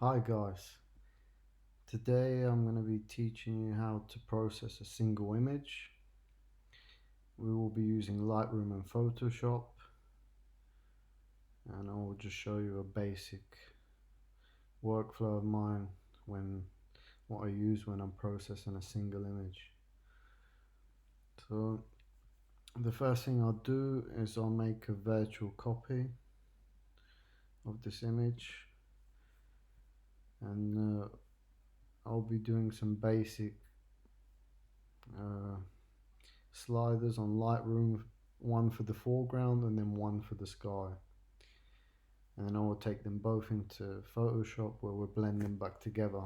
Hi guys, today I'm going to be teaching you how to process a single image. We will be using Lightroom and Photoshop, and I will just show you a basic workflow of mine what I use when I'm processing a single image. So the first thing I'll do is I'll make a virtual copy of this image, and I'll be doing some basic uh, sliders on Lightroom, one for the foreground and then one for the sky. And then I will take them both into Photoshop where we'll blend them back together.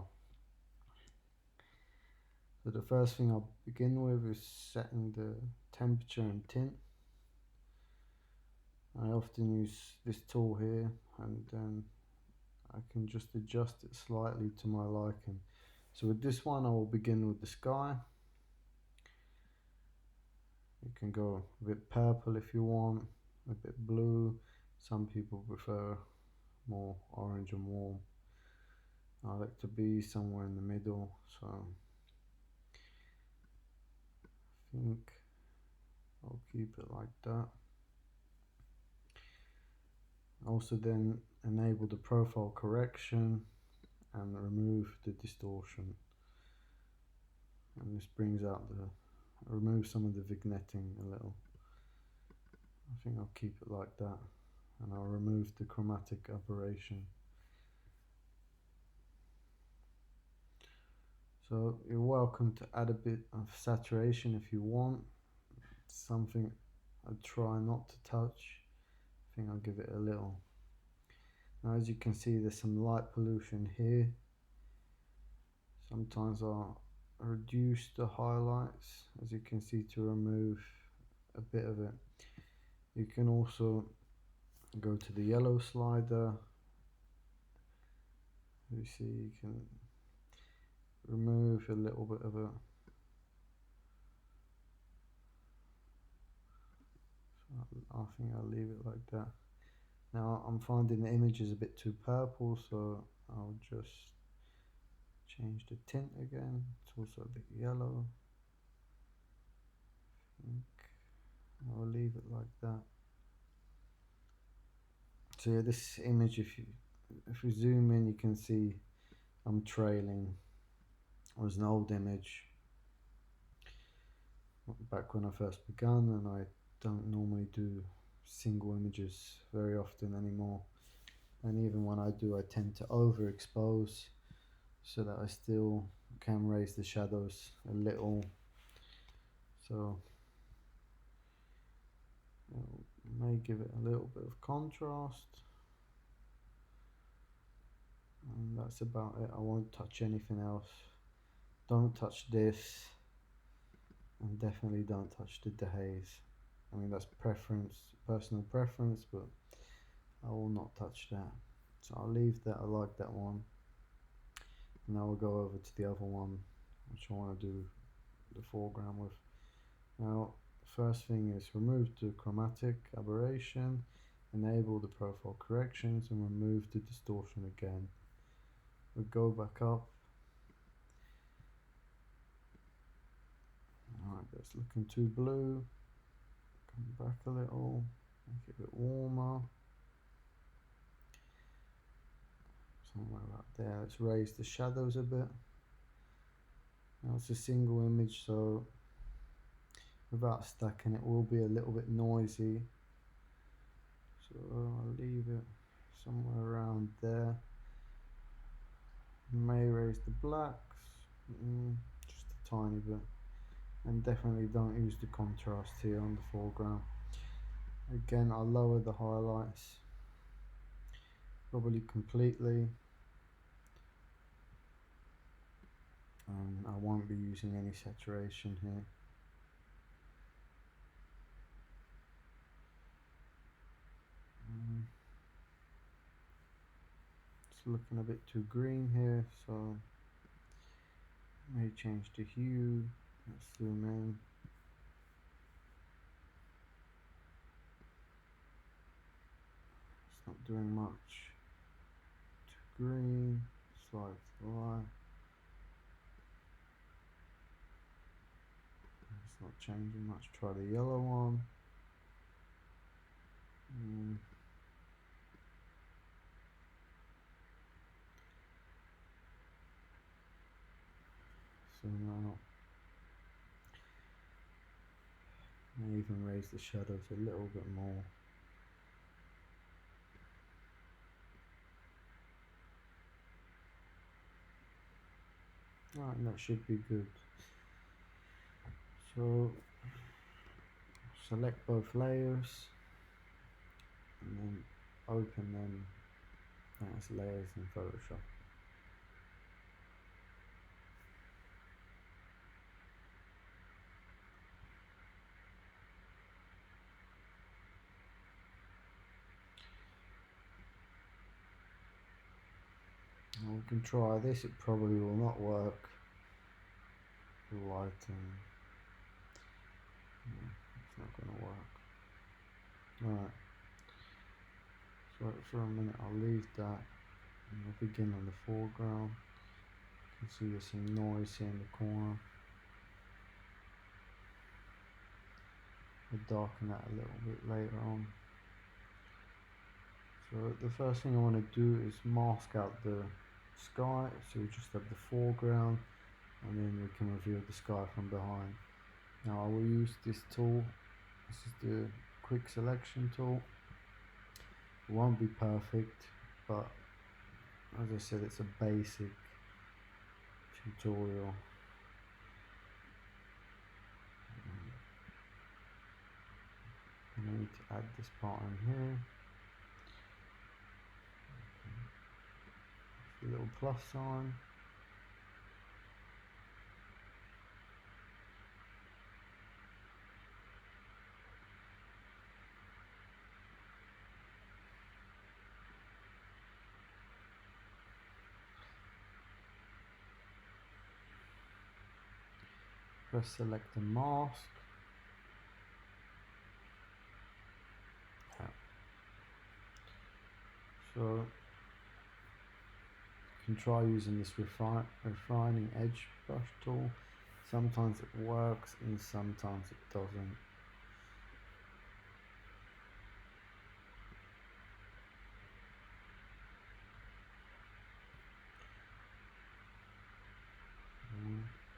So the first thing I'll begin with is setting the temperature and tint. I often use this tool here, and then I can just adjust it slightly to my liking. So with this one I will begin with the sky. You can go a bit purple if you want, a bit blue. Some people prefer more orange and warm. I like to be somewhere in the middle, so I think I'll keep it like that. Also then enable the profile correction and remove the distortion, and this brings out remove some of the vignetting a little. I think I'll keep it like that, and I'll remove the chromatic aberration. So you're welcome to add a bit of saturation if you want. It's something I try not to touch. I think I'll give it a little. Now as you can see, there's some light pollution here. Sometimes I'll reduce the highlights, as you can see, to remove a bit of it. You can also go to the yellow slider. You see, you can remove a little bit of it. I think I'll leave it like that. Now I'm finding the image is a bit too purple, so I'll just change the tint again. It's also a bit yellow. I think I'll leave it like that. So yeah, this image, if you zoom in, you can see I'm trailing. It was an old image back when I first began, and I don't normally do single images very often anymore. And even when I do, I tend to overexpose so that I still can raise the shadows a little. So I may give it a little bit of contrast. And that's about it. I won't touch anything else. Don't touch this, and definitely don't touch the dehaze. I mean, that's personal preference, but I will not touch that. So I'll leave that. I like that one. Now we'll go over to the other one, which I want to do the foreground with. Now, first thing is remove the chromatic aberration, enable the profile corrections, and remove the distortion again. We go back up. Alright, that's looking too blue. Come back a little, make it a bit warmer. Somewhere about there. Let's raise the shadows a bit. Now it's a single image, so without stacking it will be a little bit noisy. So I'll leave it somewhere around there. May raise the blacks, just a tiny bit. And definitely don't use the contrast here on the foreground. Again, I'll lower the highlights probably completely, and I won't be using any saturation here. It's looking a bit too green here, so I may change the hue. Let's zoom in. It's not doing much. Too green. side to the light. It's not changing much. Try the yellow one. So now I even raise the shadows a little bit more. Right, and that should be good. So select both layers and then open them as layers in Photoshop. Now we can try this. It probably will not work. The lighting, it's not going to work. Alright, so for a minute I'll leave that and we'll begin on the foreground. You can see there's some noise here in the corner. We'll darken that a little bit later on. So the first thing I want to do is mask out the sky, so we just have the foreground and then we can reveal the sky from behind. Now I will use this tool. This is the quick selection tool. It won't be perfect, but as I said, it's a basic tutorial. I need to add this part in here. A little plus sign. Press select and mask. Yeah. So you can try using this refining edge brush tool. Sometimes it works and sometimes it doesn't.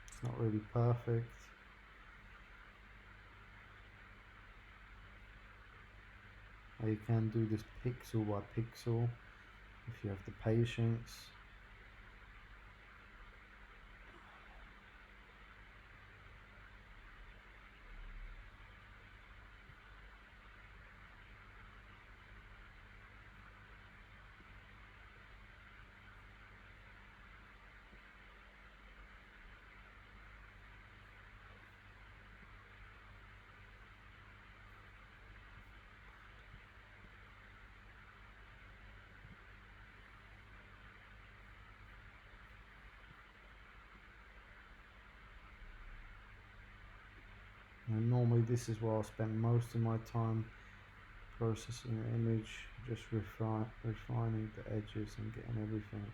It's not really perfect. You can do this pixel by pixel if you have the patience. And normally this is where I'll spend most of my time processing the image, just refining the edges and getting everything.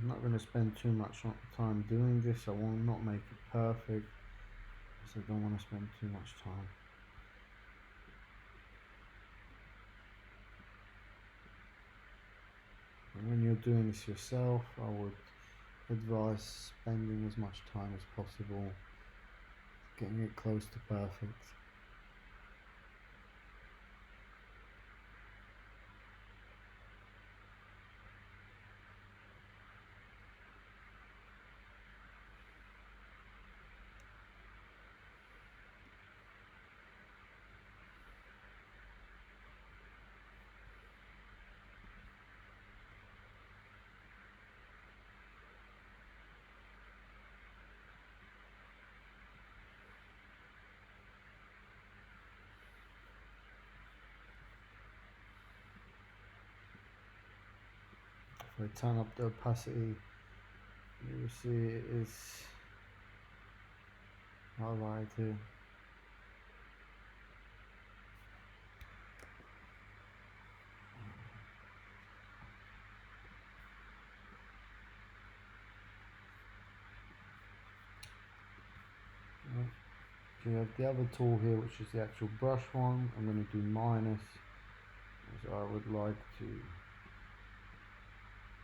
I'm not going to spend too much time doing this. I will not make it perfect, because I don't want to spend too much time. And when you're doing this yourself, I would advise spending as much time as possible getting it close to perfect. If I turn up the opacity, you will see it is highlighted here. So you have the other tool here, which is the actual brush one. I'm going to do minus, as I would like to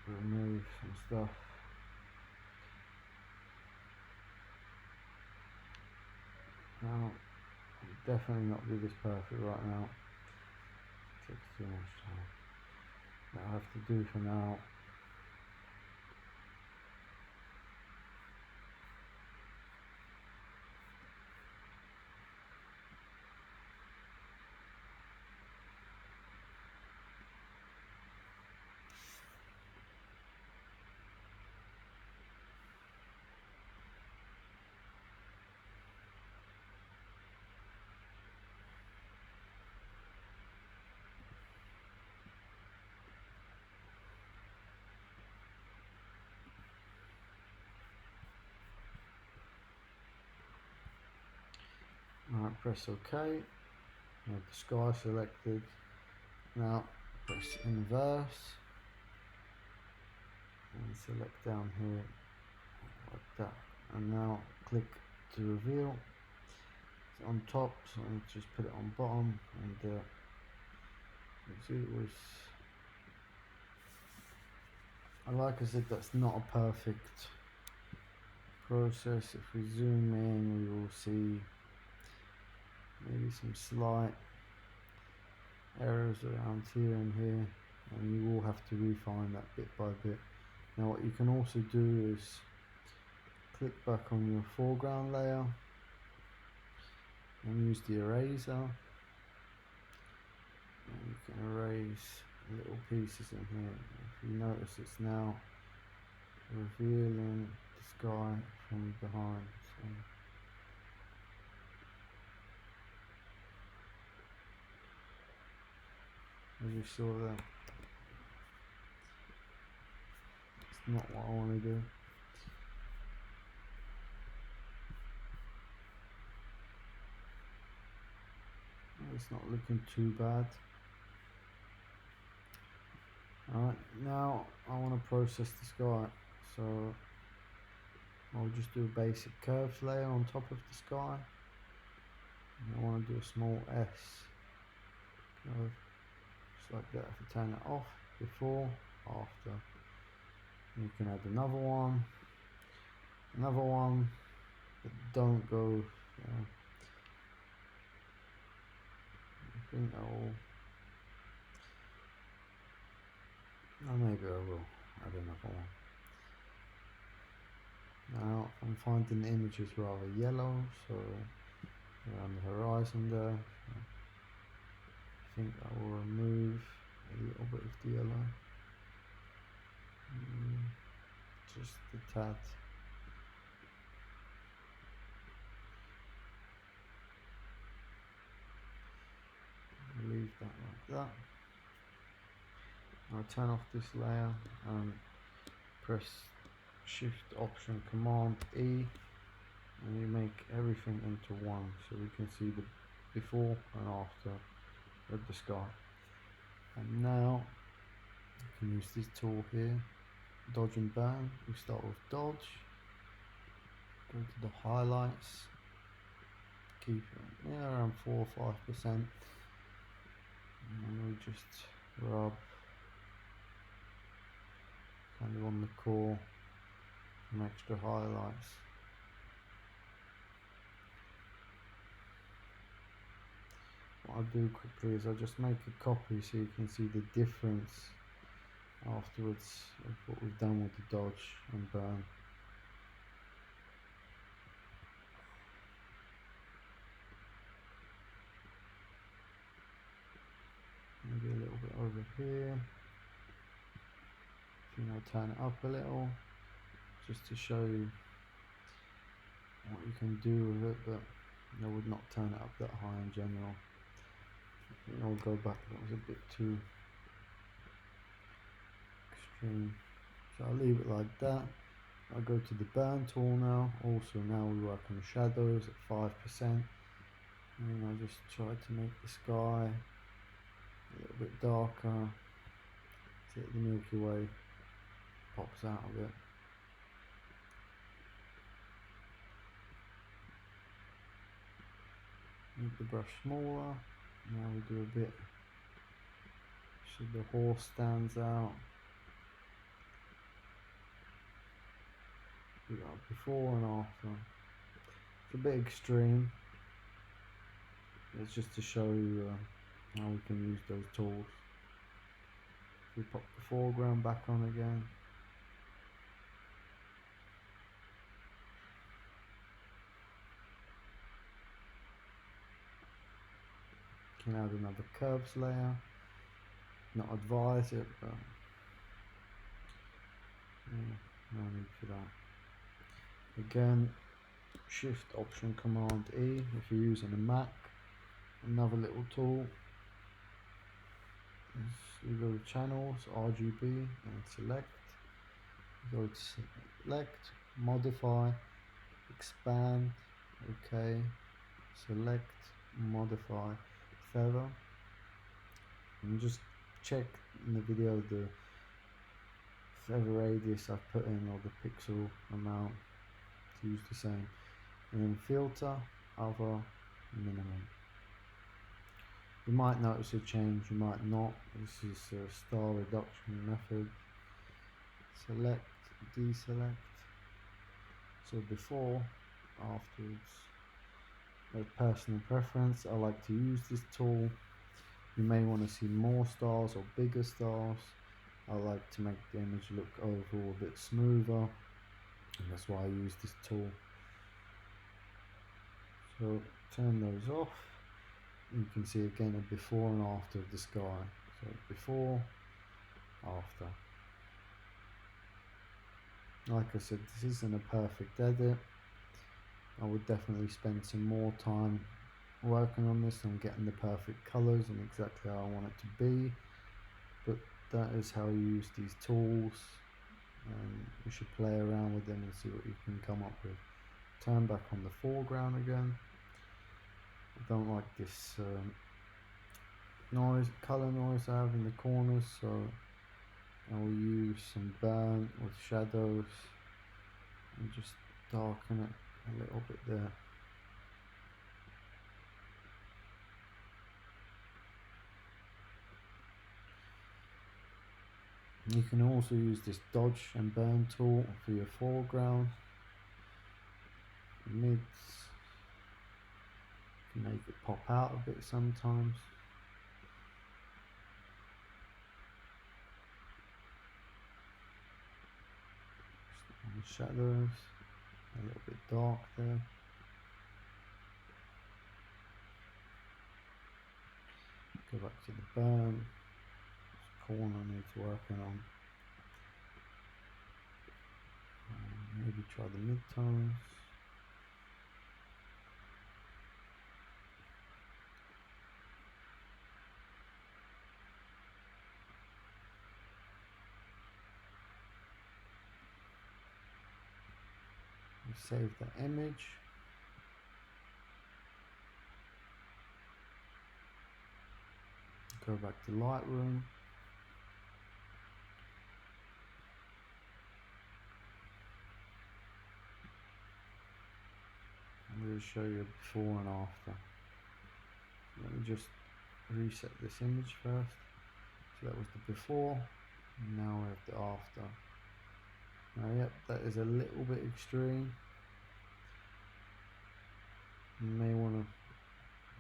remove some stuff. Now, I'll definitely not do this perfect right now. It takes too much time. What I have to do for now, press OK. I have the sky selected. Now press inverse and select down here like that. And now click to reveal. It's on top, so I just put it on bottom, and you see it was. Like I said, that's not a perfect process. If we zoom in, we will see maybe some slight errors around here and here, and you will have to refine that bit by bit. Now what you can also do is click back on your foreground layer and use the eraser, and you can erase little pieces in here. If you notice, it's now revealing the sky from behind. So as you saw there, it's not what I want to do. It's not looking too bad. Alright, now I want to process the sky, so I'll just do a basic curves layer on top of the sky. And I want to do a small S curve, just like that. If I turn it off, before, after. You can add another one, but don't go. I think maybe I will add another one. Now I'm finding the image is rather yellow, so around the horizon there, I think I will remove a little bit of the yellow, just a tad. Leave that like that. I'll turn off this layer and press Shift Option Command E, and you make everything into one, so we can see the before and after of the sky. And now you can use this tool here, dodge and burn. We start with dodge, go to the highlights, keep it around 4 or 5%, and we just rub kind of on the core, some extra highlights. What I'll do quickly is I'll just make a copy so you can see the difference afterwards of what we've done with the dodge and burn. Maybe a little bit over here. I'll turn it up a little just to show you what you can do with it, but I would not turn it up that high in general. I think I'll go back, that was a bit too extreme. So I'll leave it like that. I'll go to the burn tool now. Also now we work on shadows at 5%. And I just try to make the sky a little bit darker. See the Milky Way pops out of it. Make the brush smaller. Now we do a bit so the horse stands out. We got before and after. It's a bit extreme. It's just to show you how we can use those tools. We pop the foreground back on again. Can add another curves layer. Not advise it, but yeah, no need for that. Again, Shift Option Command E if you're using a Mac. Another little tool. You go to Channels, RGB, and select. Go to Select, Modify, Expand, OK, Select, Modify, Feather. And just check in the video the feather radius I've put in, or the pixel amount, to use the same. And then Filter, Other, Minimum. You might notice a change, you might not. This is a star reduction method. Select, deselect. So before, afterwards. As personal preference, I like to use this tool. You may want to see more stars or bigger stars. I like to make the image look overall a bit smoother, and that's why I use this tool. So turn those off. You can see again a before and after of the sky. So before, after. Like I said, this isn't a perfect edit. I would definitely spend some more time working on this and getting the perfect colours and exactly how I want it to be. But that is how you use these tools. You should play around with them and see what you can come up with. Turn back on the foreground again. I don't like this colour noise I have in the corners, so I will use some burn with shadows and just darken it a little bit there. You can also use this dodge and burn tool for your foreground. Mids can make it pop out a bit sometimes. And shadows, a little bit dark there. Go back to the burn. Corner needs working on. Maybe try the mid-tones. Save the image. Go back to Lightroom. I'm going to show you before and after. Let me just reset this image first. So that was the before, and now we have the after. Now, yep, that is a little bit extreme. You may want to,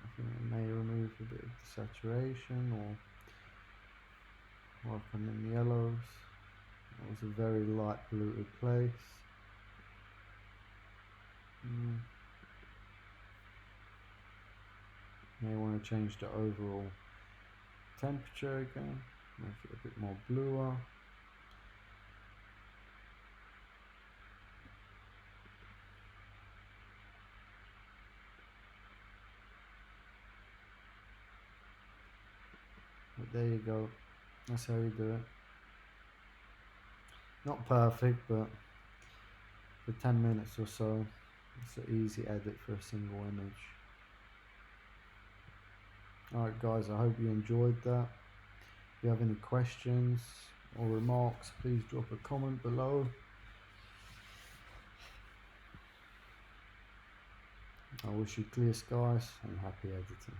I think it may remove a bit of the saturation or work on the yellows. That was a very light polluted place. May want to change the overall temperature again, make it a bit more bluer. But there you go, that's how you do it. Not perfect, but for 10 minutes or so, it's an easy edit for a single image. Alright guys, I hope you enjoyed that. If you have any questions or remarks, please drop a comment below. I wish you clear skies and happy editing.